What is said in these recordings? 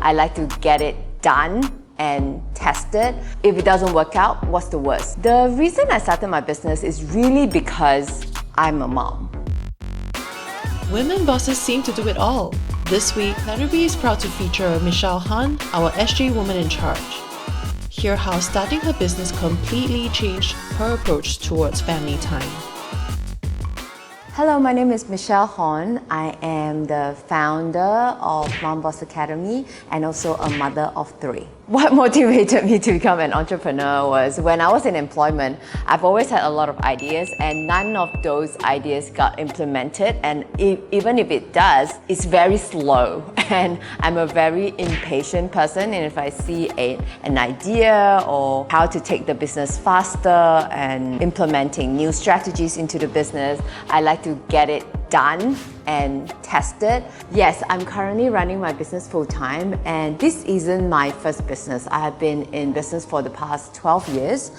I like to get it done and test it. If it doesn't work out, what's the worst? The reason I started my business is really because I'm a mom. Women bosses seem to do it all. This week, Letter B is proud to feature Michelle Han, our SJ woman in charge. Hear how starting her business completely changed her approach towards family time. Hello, my name is Michelle Han. I am the founder of Mom Boss Academy and also a mother of 3. What motivated me to become an entrepreneur was when I was in employment, I've always had a lot of ideas and none of those ideas got implemented, and even if it does, it's very slow. And I'm a very impatient person, and if I see an idea or how to take the business faster and implementing new strategies into the business, I like to get it done and test it. Yes, I'm currently running my business full-time, and this isn't my first business. I have been in business for the past 12 years.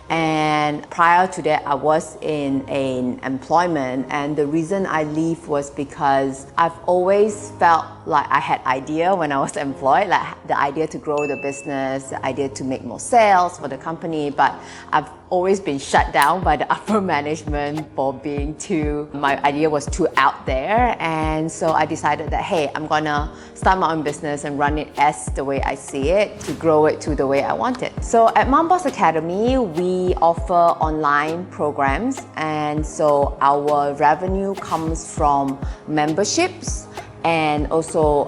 And prior to that, I was in an employment, and the reason I leave was because I've always felt like I had idea when I was employed, like the idea to grow the business, the idea to make more sales for the company, but I've always been shut down by the upper management for my idea was too out there. And so I decided that, hey, I'm gonna start my own business and run it as the way I see it, to grow it to the way I want it. So at Mom Boss Academy, we offer online programs, and so our revenue comes from memberships and also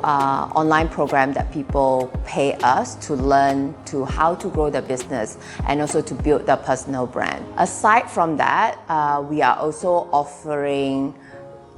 online program that people pay us to learn to how to grow their business and also to build their personal brand. Aside from that, we are also offering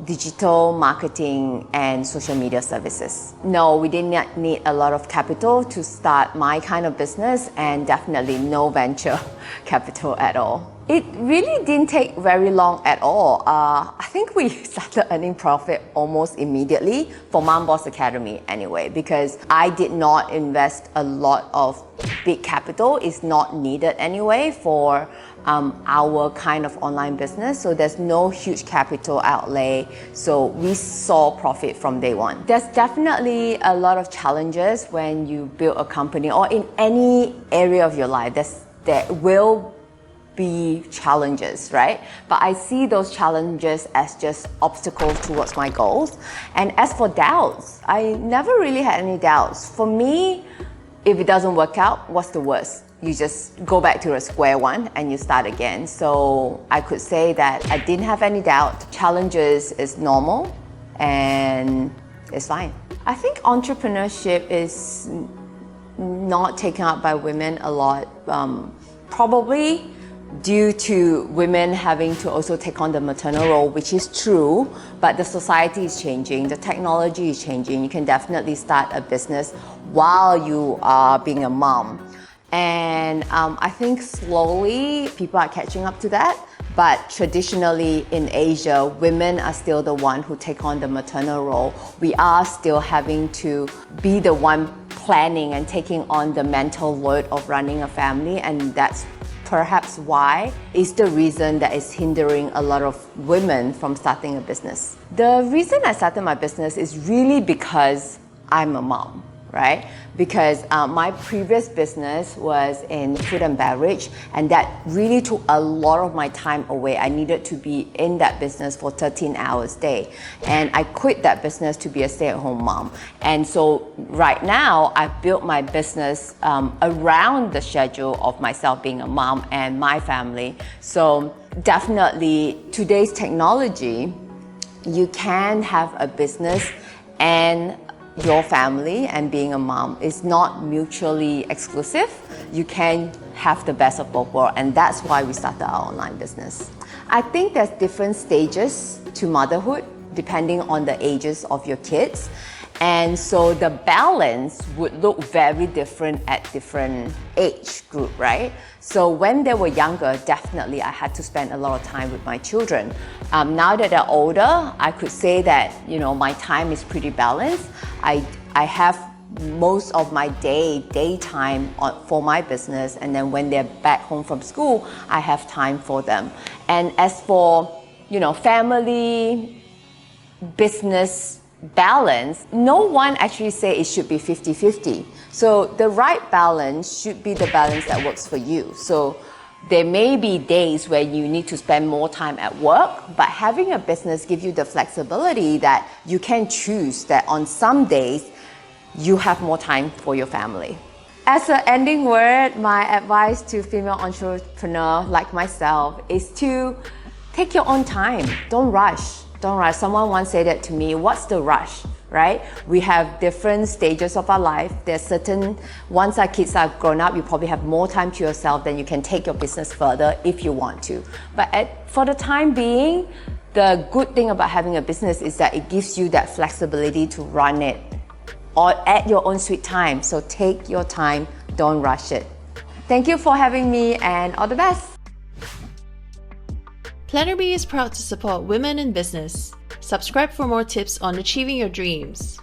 digital marketing and social media services. No, we did not need a lot of capital to start my kind of business, and definitely no venture capital at all. It really didn't take very long at all. I think we started earning profit almost immediately for Mom Boss Academy anyway, because I did not invest a lot of big capital. It's not needed anyway for our kind of online business, so there's no huge capital outlay, so we saw profit from day one. There's definitely a lot of challenges when you build a company or in any area of your life. There will be challenges, right? But I see those challenges as just obstacles towards my goals. And as for doubts, I never really had any doubts. For me, if it doesn't work out, what's the worst? You just go back to a square one and you start again. So I could say that I didn't have any doubt. Challenges is normal and it's fine. I think entrepreneurship is not taken up by women a lot, probably due to women having to also take on the maternal role, which is true, but the society is changing, the technology is changing. You can definitely start a business while you are being a mom. And I think slowly people are catching up to that. But traditionally in Asia, women are still the one who take on the maternal role. We are still having to be the one planning and taking on the mental load of running a family, and that's perhaps why is the reason that is hindering a lot of women from starting a business. The reason I started my business is really because I'm a mom, right? Because my previous business was in food and beverage, and that really took a lot of my time away. I needed to be in that business for 13 hours a day, and I quit that business to be a stay-at-home mom. And so right now, I've built my business around the schedule of myself being a mom and my family. So definitely today's technology, you can have a business and your family, and being a mom is not mutually exclusive. You can have the best of both worlds, and that's why we started our online business. I think there's different stages to motherhood depending on the ages of your kids. And so the balance would look very different at different age group, right? So when they were younger, definitely I had to spend a lot of time with my children. Now that they're older, I could say that, my time is pretty balanced. I have most of my daytime for my business, and then when they're back home from school, I have time for them. And as for, family, business balance, no one actually say it should be 50-50. So the right balance should be the balance that works for you. So there may be days where you need to spend more time at work, but having a business gives you the flexibility that you can choose that on some days you have more time for your family. As an ending word, my advice to female entrepreneur like myself is to take your own time. Don't rush. Don't rush. Someone once said that to me, what's the rush, right? We have different stages of our life. There's certain, once our kids are grown up, you probably have more time to yourself, then you can take your business further if you want to. But for the time being, the good thing about having a business is that it gives you that flexibility to run it or at your own sweet time. So take your time, don't rush it. Thank you for having me and all the best. Planner B is proud to support women in business. Subscribe for more tips on achieving your dreams.